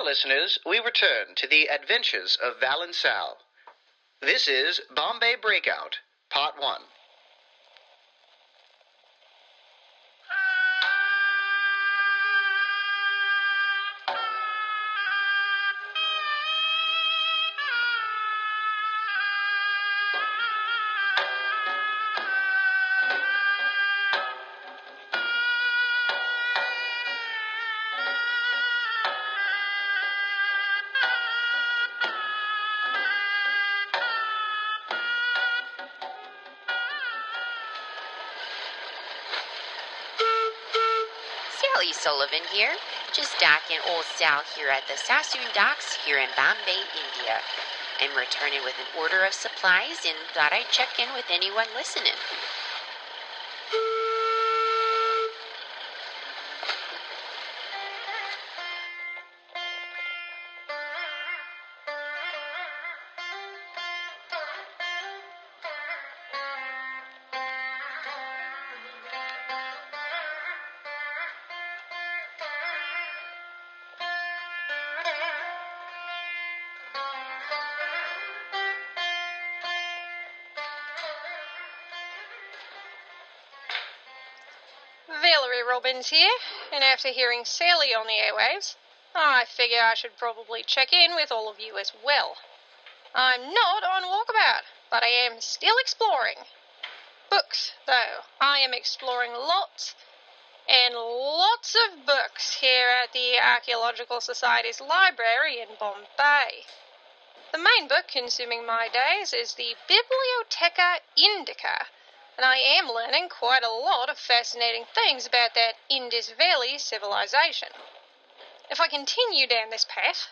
now, listeners, we return to the adventures of Val and Sal. This is Bombay Breakout, Part 1. Sally Sullivan here, just docking old Sal here at the Sassoon Docks here in Bombay, India. I'm returning with an order of supplies and thought I'd check in with anyone listening. Valerie Robyns here, and after hearing Sally on the airwaves, I figure I should probably check in with all of you as well. I'm not on walkabout, but I am still exploring. Books, though. I am exploring lots and lots of books here at the Archaeological Society's library in Bombay. The main book consuming my days is the Bibliotheca Indica, and I am learning quite a lot of fascinating things about that Indus Valley civilization. If I continue down this path,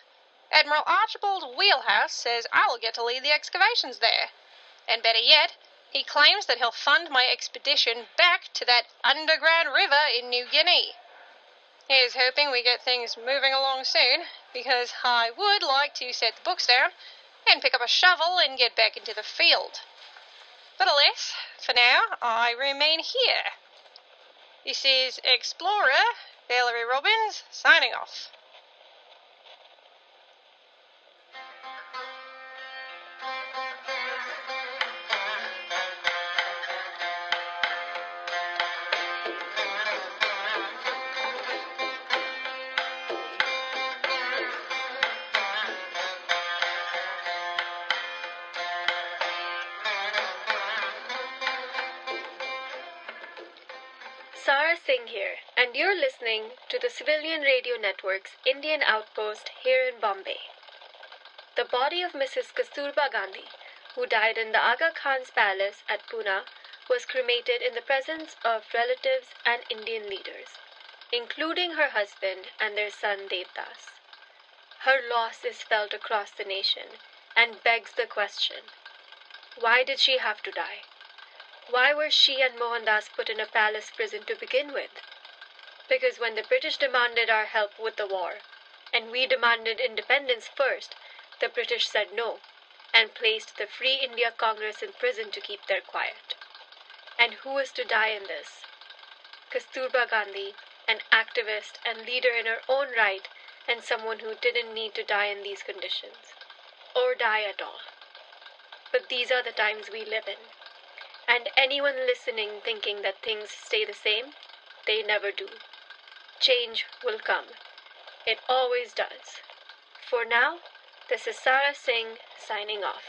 Admiral Wheelhouse says I'll get to lead the excavations there. And better yet, he claims that he'll fund my expedition back to that underground river in New Guinea. He's hoping we get things moving along soon, because I would like to set the books down and pick up a shovel and get back into the field. But alas, for now, I remain here. This is Explorer Valerie Robyns, signing off. Sara Singh here, and you're listening to the Civilian Radio Network's Indian Outpost here in Bombay. The body of Mrs. Kasturba Gandhi, who died in the Aga Khan's palace at Pune, was cremated in the presence of relatives and Indian leaders, including her husband and their son Devdas. Her loss is felt across the nation and begs the question, why did she have to die? Why were she and Mohandas put in a palace prison to begin with? Because when the British demanded our help with the war, and we demanded independence first, the British said no, and placed the Free India Congress in prison to keep their quiet. And who was to die in this? Kasturba Gandhi, an activist and leader in her own right, and someone who didn't need to die in these conditions, or die at all. But these are the times we live in. And anyone listening thinking that things stay the same, they never do. Change will come. It always does. For now, this is Sara Singh signing off.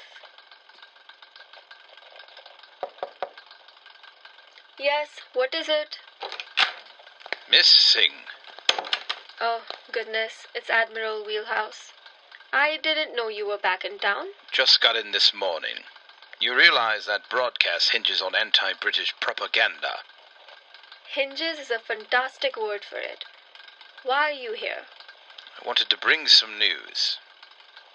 Yes, what is it? Miss Singh. Oh, goodness, it's Admiral Wheelhouse. I didn't know you were back in town. Just got in this morning. You realize that broadcast hinges on anti-British propaganda. Hinges is a fantastic word for it. Why are you here? I wanted to bring some news.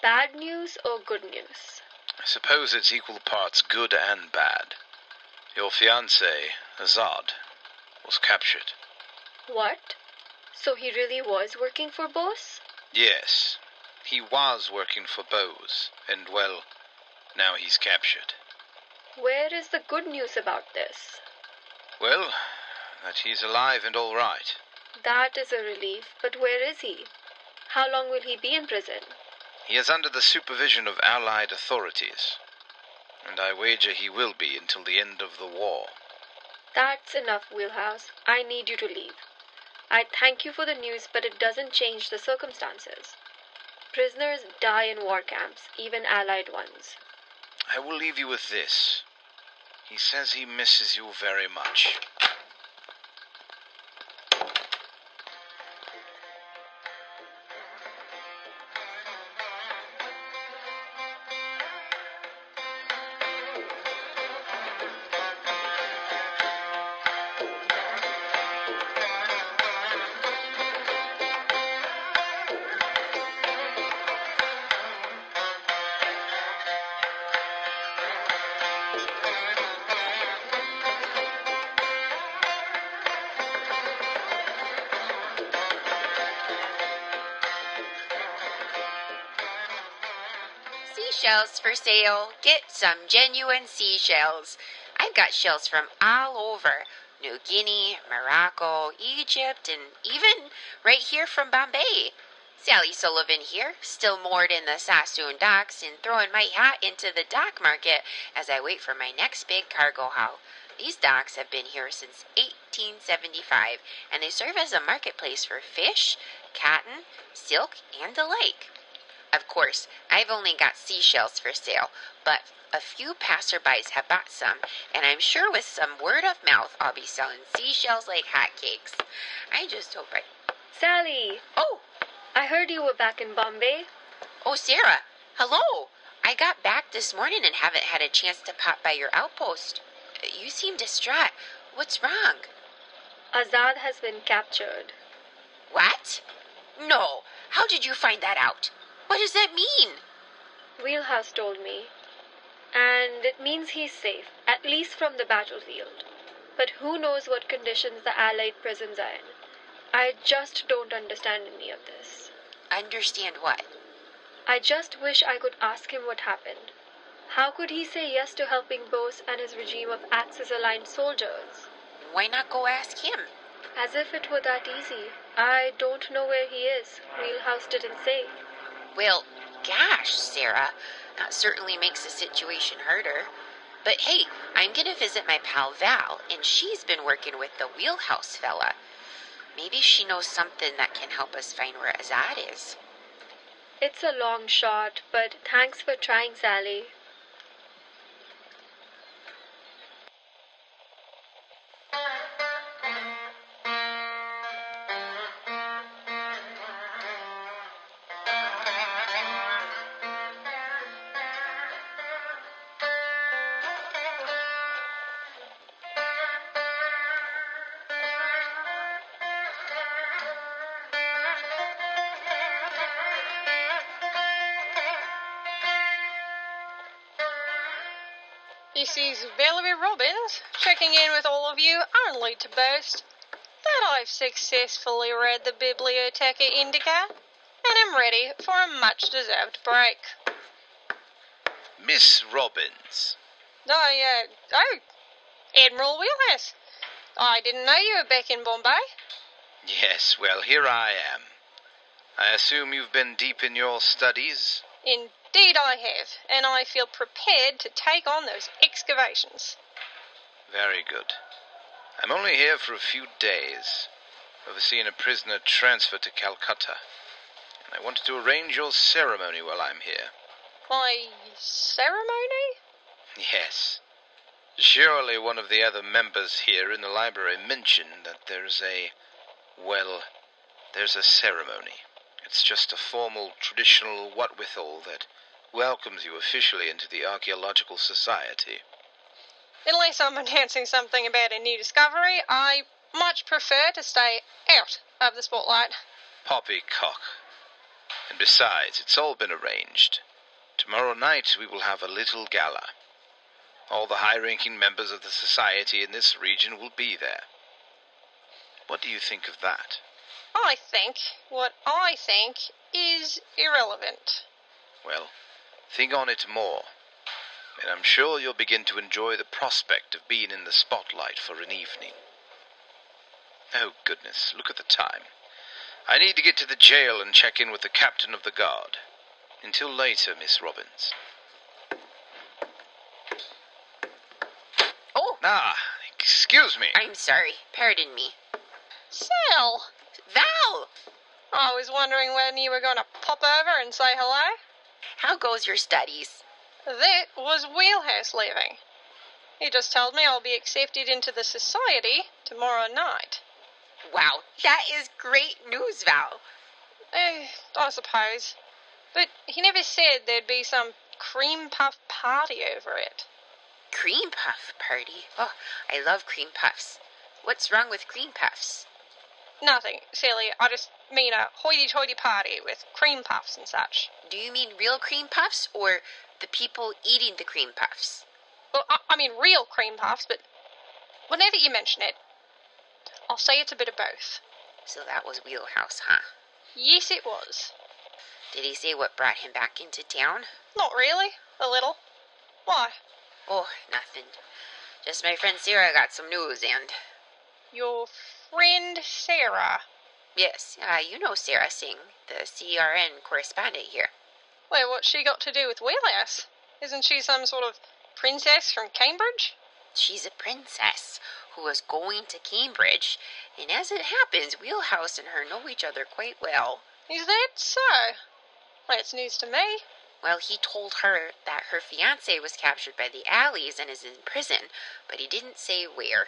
Bad news or good news? I suppose it's equal parts good and bad. Your fiancé, Azaad, was captured. What? So he really was working for Bose? Yes, he was working for Bose, and well, now he's captured. Where is the good news about this? Well, that he's alive and all right. That is a relief, but where is he? How long will he be in prison? He is under the supervision of Allied authorities, and I wager he will be until the end of the war. That's enough, Wheelhouse. I need you to leave. I thank you for the news, but it doesn't change the circumstances. Prisoners die in war camps, even Allied ones. I will leave you with this. He says he misses you very much. Seashells for sale. Get some genuine seashells. I've got shells from all over. New Guinea, Morocco, Egypt, and even right here from Bombay. Sally Sullivan here, still moored in the Sassoon docks and throwing my hat into the dock market as I wait for my next big cargo haul. These docks have been here since 1875, and they serve as a marketplace for fish, cotton, silk, and the like. Of course, I've only got seashells for sale, but a few passerbys have bought some, and I'm sure with some word of mouth I'll be selling seashells like hotcakes. I just hope Sally! Oh! I heard you were back in Bombay. Oh, Sarah! Hello! I got back this morning and haven't had a chance to pop by your outpost. You seem distraught. What's wrong? Azaad has been captured. What? No! How did you find that out? What does that mean? Wheelhouse told me. And it means he's safe, at least from the battlefield. But who knows what conditions the Allied prisons are in. I just don't understand any of this. Understand what? I just wish I could ask him what happened. How could he say yes to helping Bose and his regime of Axis-aligned soldiers? Why not go ask him? As if it were that easy. I don't know where he is. Wheelhouse didn't say. Well, gosh, Sarah, that certainly makes the situation harder. But hey, I'm going to visit my pal Val, and she's been working with the Wheelhouse fella. Maybe she knows something that can help us find where Azaad is. It's a long shot, but thanks for trying, Sally. This is Valerie Robyns, checking in with all of you, only to boast that I've successfully read the Bibliotheca Indica and am ready for a much-deserved break. Miss Robyns. Admiral Wheelhouse. I didn't know you were back in Bombay. Yes, well, here I am. I assume you've been deep in your studies? Indeed I have, and I feel prepared to take on those excavations. Very good. I'm only here for a few days, overseeing a prisoner transfer to Calcutta, and I wanted to arrange your ceremony while I'm here. My ceremony? Yes. Surely one of the other members here in the library mentioned that there's a ceremony. It's just a formal, traditional whatwithal that welcomes you officially into the Archaeological Society. Unless I'm announcing something about a new discovery, I much prefer to stay out of the spotlight. Poppycock. And besides, it's all been arranged. Tomorrow night we will have a little gala. All the high-ranking members of the society in this region will be there. What do you think of that? What I think is irrelevant. Well, think on it more, and I'm sure you'll begin to enjoy the prospect of being in the spotlight for an evening. Oh, goodness, look at the time. I need to get to the jail and check in with the captain of the guard. Until later, Miss Robyns. Oh! Ah, excuse me. I'm sorry. Pardon me. Sal! Val! I was wondering when you were going to pop over and say hello. How goes your studies? That was Wheelhouse leaving. He just told me I'll be accepted into the society tomorrow night. Wow, that is great news, Val. I suppose. But he never said there'd be some cream puff party over it. Cream puff party? Oh, I love cream puffs. What's wrong with cream puffs? Nothing, Sally. I just mean a hoity-toity party with cream puffs and such. Do you mean real cream puffs or the people eating the cream puffs? Well, I mean real cream puffs, but whenever you mention it, I'll say it's a bit of both. So that was Wheelhouse, huh? Yes, it was. Did he say what brought him back into town? Not really. A little. Why? Oh, nothing. Just my friend Sara got some news and... Your friend Sara? Yes, you know Sara Singh, the CRN correspondent here. Well, what's she got to do with Wheelhouse? Isn't she some sort of princess from Cambridge? She's a princess who was going to Cambridge, and as it happens, Wheelhouse and her know each other quite well. Is that so? That's news to me. Well, he told her that her fiancé was captured by the Allies and is in prison, but he didn't say where.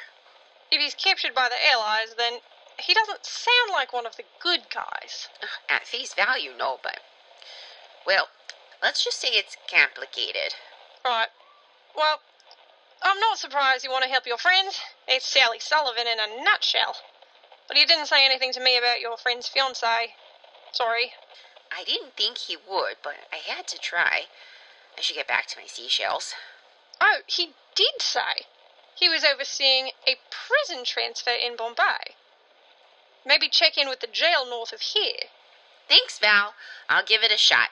If he's captured by the Allies, then he doesn't sound like one of the good guys. At face value, no, but... Well, let's just say it's complicated. Right. Well, I'm not surprised you want to help your friend. It's Sally Sullivan in a nutshell. But he didn't say anything to me about your friend's fiancé. Sorry. I didn't think he would, but I had to try. I should get back to my seashells. Oh, he did say he was overseeing a prison transfer in Bombay. Maybe check in with the jail north of here. Thanks, Val. I'll give it a shot.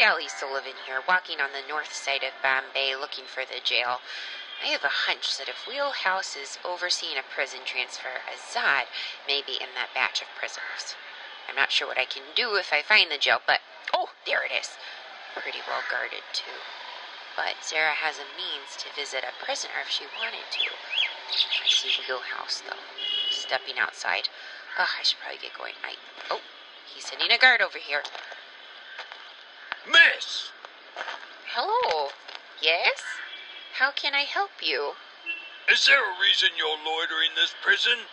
Sally Sullivan here, walking on the north side of Bombay looking for the jail. I have a hunch that if Wheelhouse is overseeing a prison transfer, Azaad may be in that batch of prisoners. I'm not sure what I can do if I find the jail, but... Oh, there it is. Pretty well guarded, too. But Sara has a means to visit a prisoner if she wanted to. I see Wheelhouse, though, stepping outside. Oh, I should probably get going. Oh, he's sending a guard over here. Miss! Hello. Yes? How can I help you? Is there a reason you're loitering this prison?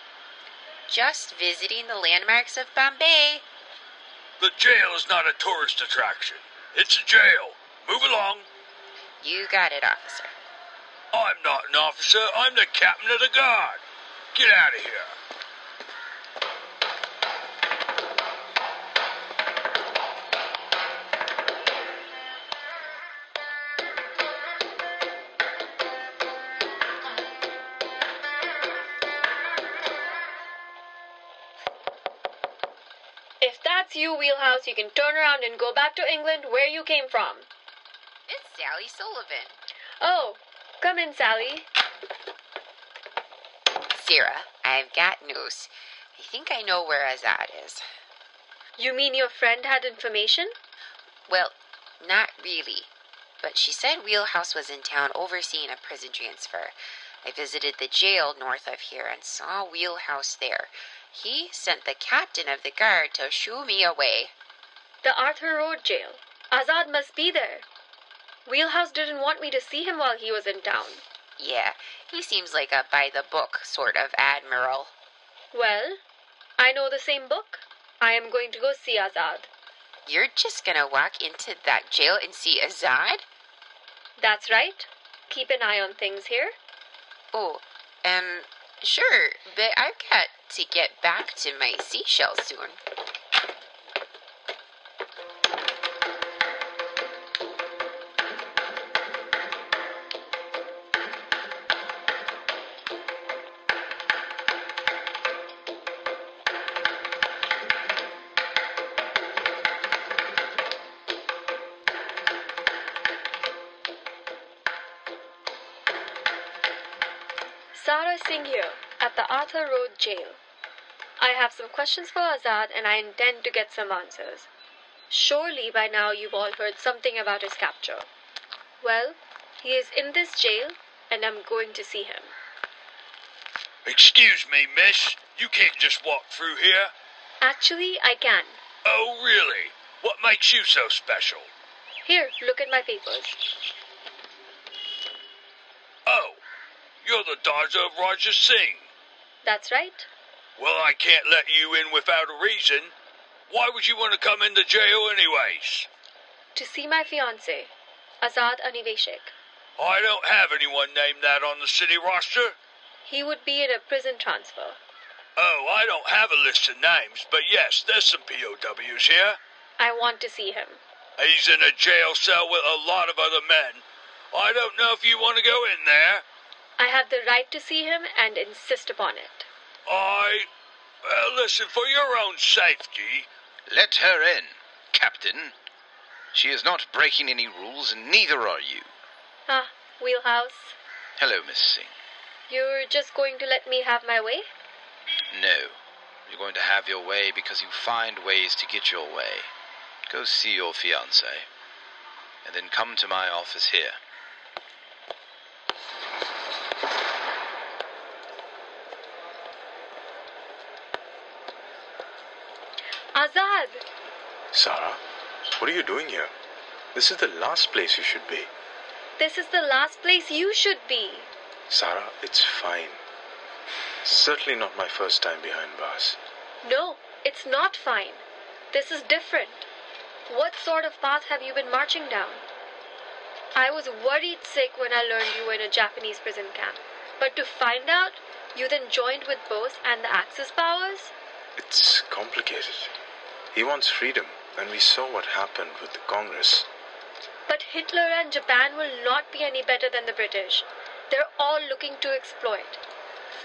Just visiting the landmarks of Bombay. The jail is not a tourist attraction. It's a jail. Move along. You got it, officer. I'm not an officer. I'm the captain of the guard. Get out of here. If that's you, Wheelhouse, you can turn around and go back to England where you came from. It's Sally Sullivan. Oh, come in, Sally. Sara, I've got news. I think I know where Azaad is. You mean your friend had information? Well, not really. But she said Wheelhouse was in town overseeing a prison transfer. I visited the jail north of here and saw Wheelhouse there. He sent the captain of the guard to shoo me away. The Arthur Road jail. Azaad must be there. Wheelhouse didn't want me to see him while he was in town. Yeah, he seems like a by-the-book sort of admiral. Well, I know the same book. I am going to go see Azaad. You're just gonna walk into that jail and see Azaad? That's right. Keep an eye on things here. Oh, sure, but I've got to get back to my seashells soon. Sara Singh here, at the Arthur Road Jail. I have some questions for Azaad and I intend to get some answers. Surely by now you've all heard something about his capture. Well, he is in this jail and I'm going to see him. Excuse me, miss. You can't just walk through here. Actually, I can. Oh, really? What makes you so special? Here, look at my papers. Oh, you're the daughter of Raja Singh. That's right. Well, I can't let you in without a reason. Why would you want to come into jail anyways? To see my fiancé, Azaad Aniveshek. I don't have anyone named that on the city roster. He would be in a prison transfer. Oh, I don't have a list of names, but yes, there's some POWs here. I want to see him. He's in a jail cell with a lot of other men. I don't know if you want to go in there. I have the right to see him and insist upon it. Listen, for your own safety... Let her in, Captain. She is not breaking any rules, and neither are you. Ah, Wheelhouse. Hello, Miss Singh. You're just going to let me have my way? No. You're going to have your way because you find ways to get your way. Go see your fiancé. And then come to my office here. Azaad! Sara, what are you doing here? This is the last place you should be. This is the last place you should be. Sara, it's fine. Certainly not my first time behind bars. No, it's not fine. This is different. What sort of path have you been marching down? I was worried sick when I learned you were in a Japanese prison camp. But to find out, you then joined with Bose and the Axis powers? It's complicated. He wants freedom, and we saw what happened with the Congress. But Hitler and Japan will not be any better than the British. They're all looking to exploit.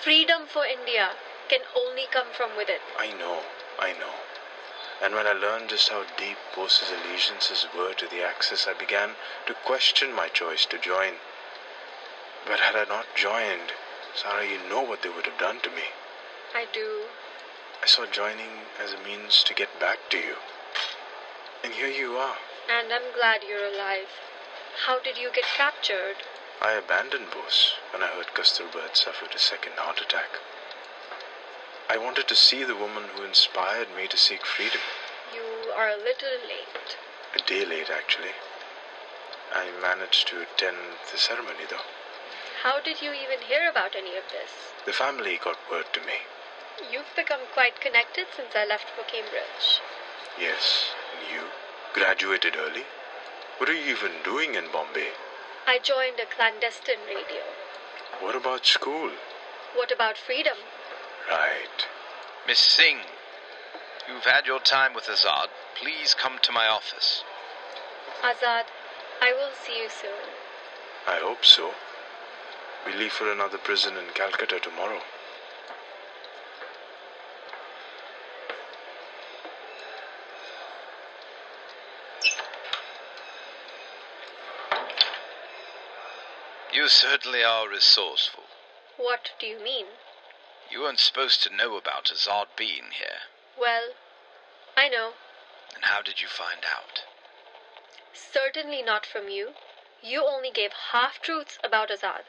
Freedom for India can only come from within. I know. And when I learned just how deep Bose's allegiances were to the Axis, I began to question my choice to join. But had I not joined, Sara, you know what they would have done to me. I do. I saw joining as a means to get back to you. And here you are. And I'm glad you're alive. How did you get captured? I abandoned Bose when I heard Kasturba had suffered a second heart attack. I wanted to see the woman who inspired me to seek freedom. You are a little late. A day late, actually. I managed to attend the ceremony, though. How did you even hear about any of this? The family got word to me. You've become quite connected since I left for Cambridge. Yes, and you? Graduated early? What are you even doing in Bombay? I joined a clandestine radio. What about school? What about freedom? Right. Miss Singh, you've had your time with Azaad. Please come to my office. Azaad, I will see you soon. I hope so. We leave for another prison in Calcutta tomorrow. You certainly are resourceful. What do you mean? You weren't supposed to know about Azaad being here. Well, I know. And how did you find out? Certainly not from you. You only gave half-truths about Azaad.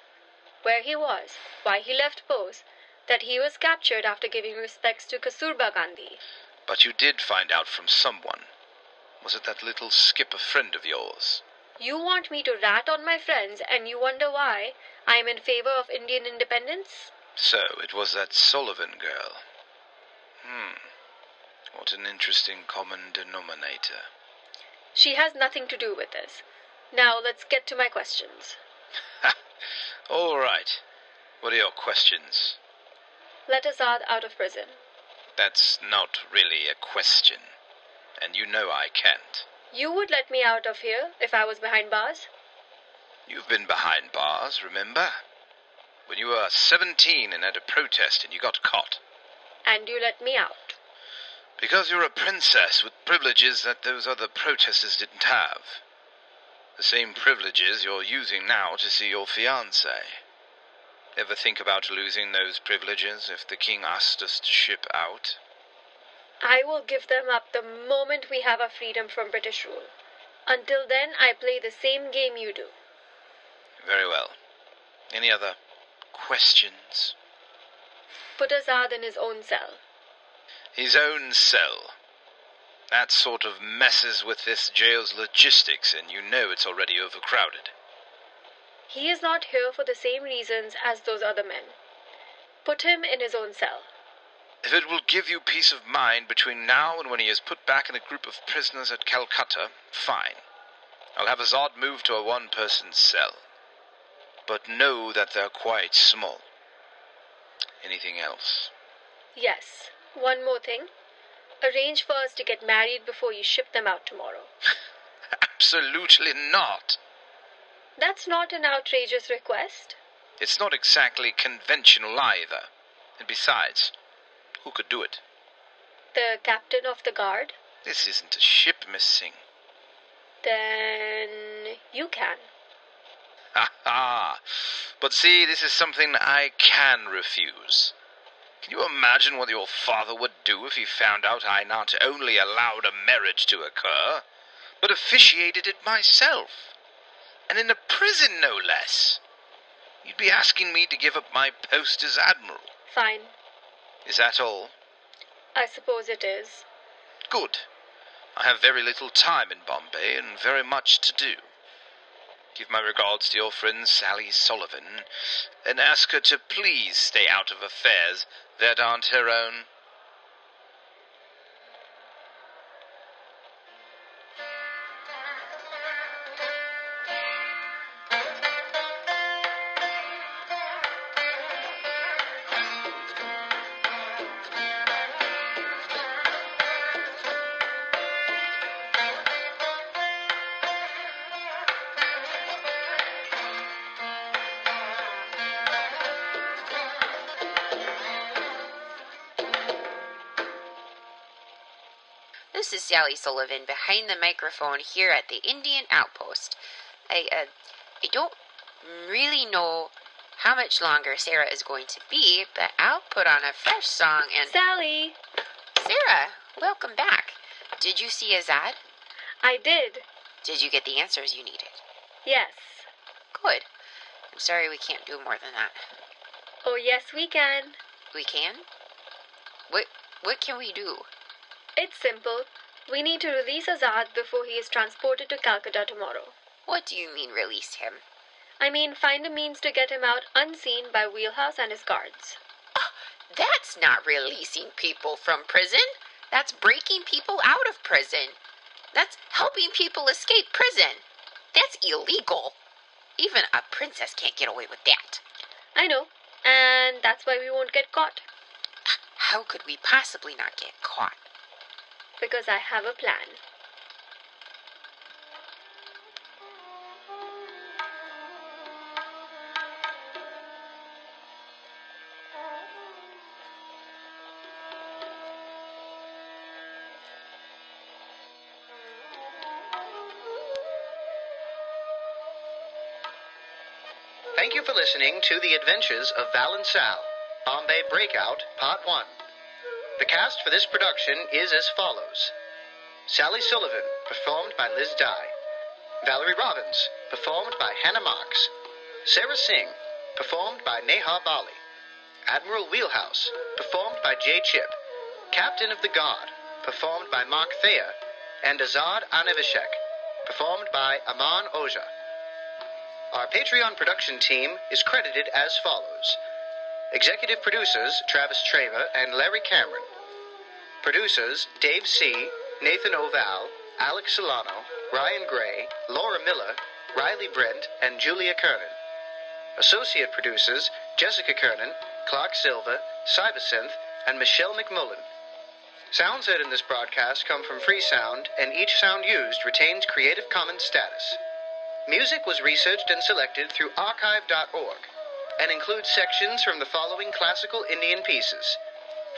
Where he was, why he left Bose, that he was captured after giving respects to Kasturba Gandhi. But you did find out from someone. Was it that little skipper friend of yours? You want me to rat on my friends, and you wonder why I am in favor of Indian independence? So, it was that Sullivan girl. What an interesting common denominator. She has nothing to do with this. Now, let's get to my questions. All right. What are your questions? Let Azaad out of prison. That's not really a question. And you know I can't. You would let me out of here if I was behind bars? You've been behind bars, remember? When you were 17 and at a protest and you got caught. And you let me out? Because you're a princess with privileges that those other protesters didn't have. The same privileges you're using now to see your fiancé. Ever think about losing those privileges if the king asked us to ship out? I will give them up the moment we have our freedom from British rule. Until then, I play the same game you do. Very well. Any other questions? Put Azaad in his own cell. His own cell. That sort of messes with this jail's logistics, and you know it's already overcrowded. He is not here for the same reasons as those other men. Put him in his own cell. If it will give you peace of mind between now and when he is put back in a group of prisoners at Calcutta, fine. I'll have Azaad moved to a one-person cell. But know that they're quite small. Anything else? Yes. One more thing. Arrange for us to get married before you ship them out tomorrow. Absolutely not. That's not an outrageous request. It's not exactly conventional either. And besides, who could do it? The captain of the guard? This isn't a ship, Miss Singh. Then you can. Ha ha! But see, this is something I can refuse. Can you imagine what your father would do if he found out I not only allowed a marriage to occur, but officiated it myself? And in a prison, no less. You'd be asking me to give up my post as Admiral. Fine. Is that all? I suppose it is. Good. I have very little time in Bombay and very much to do. Give my regards to your friend Sally Sullivan, and ask her to please stay out of affairs that aren't her own. This is Sally Sullivan behind the microphone here at the Indian Outpost. I don't really know how much longer Sara is going to be, but I'll put on a fresh song and... Sally! Sara, welcome back. Did you see Azaad? I did. Did you get the answers you needed? Yes. Good. I'm sorry we can't do more than that. Oh, yes, we can. We can? What can we do? It's simple. We need to release Azaad before he is transported to Calcutta tomorrow. What do you mean release him? I mean find a means to get him out unseen by Wheelhouse and his guards. That's not releasing people from prison. That's breaking people out of prison. That's helping people escape prison. That's illegal. Even a princess can't get away with that. I know, and that's why we won't get caught. How could we possibly not get caught? Because I have a plan. Thank you for listening to The Adventures of Val and Sal, Bombay Breakout, Part 1. The cast for this production is as follows. Sally Sullivan, performed by Lis Dye. Valerie Robyns, performed by Hannah Marks. Sara Singh, performed by Neha Bali. Admiral Wheelhouse, performed by J. Chip. Captain of the Guard, performed by Mark Thayer. And Azaad Aniveshek, performed by Amaan Ojha. Our Patreon production team is credited as follows. Executive producers Travis Traber and Larry Cameron. Producers Dave C., Nathan Ovalle, Alex Solano, Ryan Gray, Laura Miller, Riley Brent, and Julia Kernan. Associate producers Jessica Kernan, Clark Silva, Cybersynth, and Michelle McMullin. Sounds heard in this broadcast come from FreeSound, and each sound used retains Creative Commons status. Music was researched and selected through archive.org and includes sections from the following classical Indian pieces.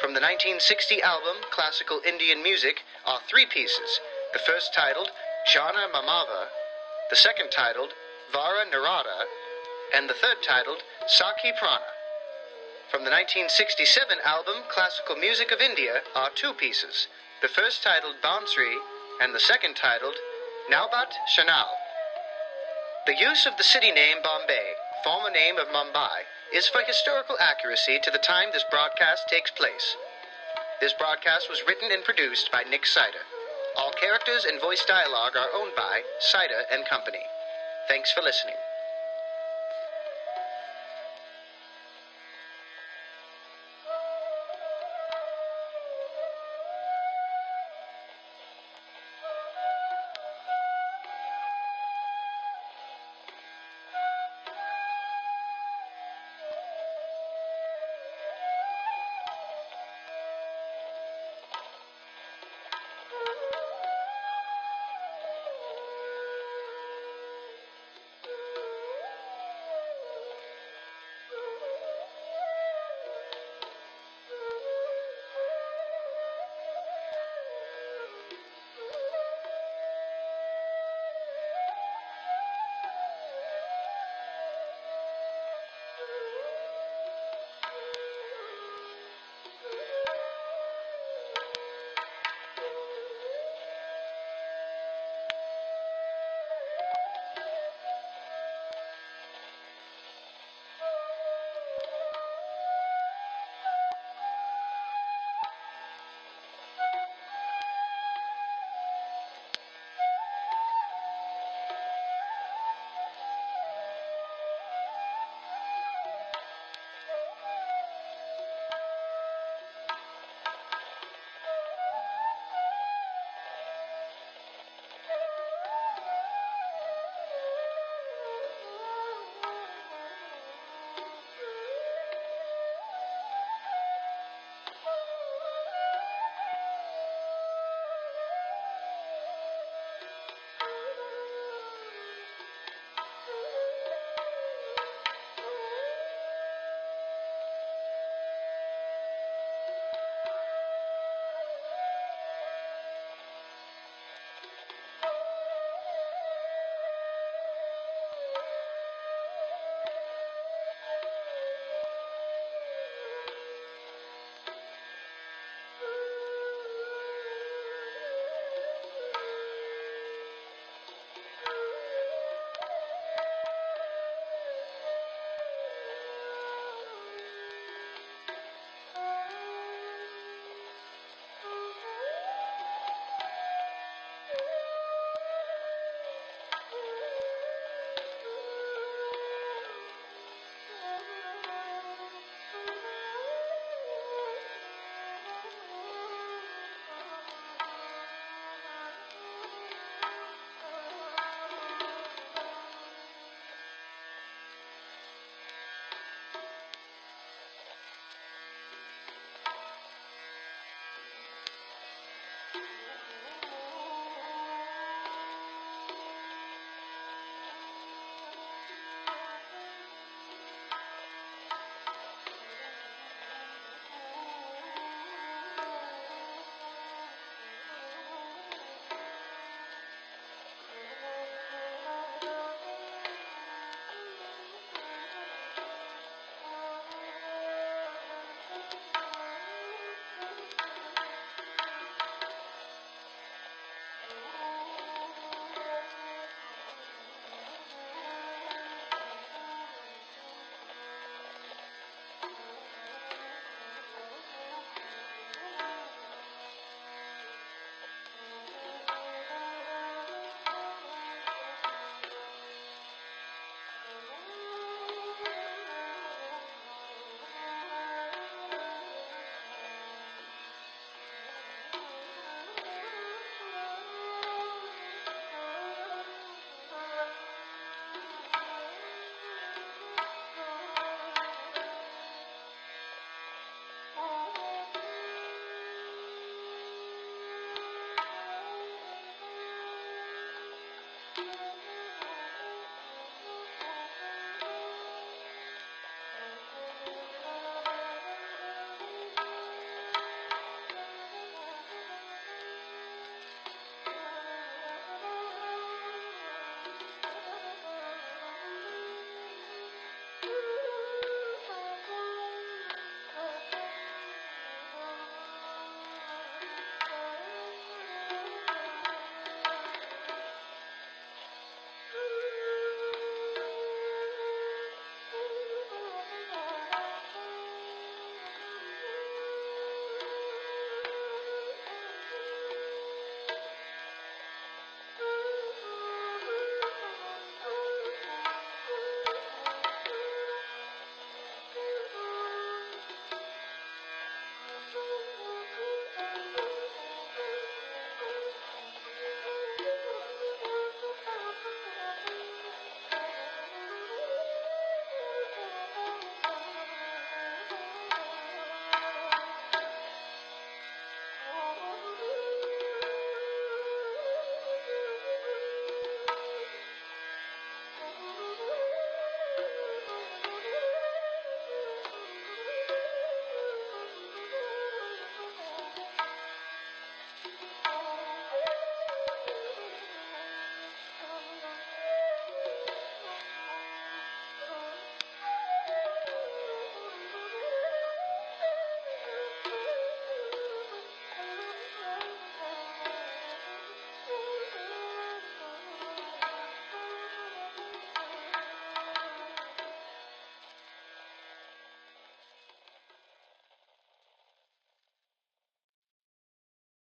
From the 1960 album Classical Indian Music are 3 pieces, the first titled Jana Mamava, the second titled Vara Narada, and the third titled Sakhi Prana. From the 1967 album Classical Music of India are two pieces, the first titled Bansuri and the second titled Naubat Shanal. The use of the city name Bombay, former name of Mumbai, is for historical accuracy to the time this broadcast takes place. This broadcast was written and produced by Nick Sider. All characters and voice dialogue are owned by Sider and Company. Thanks for listening.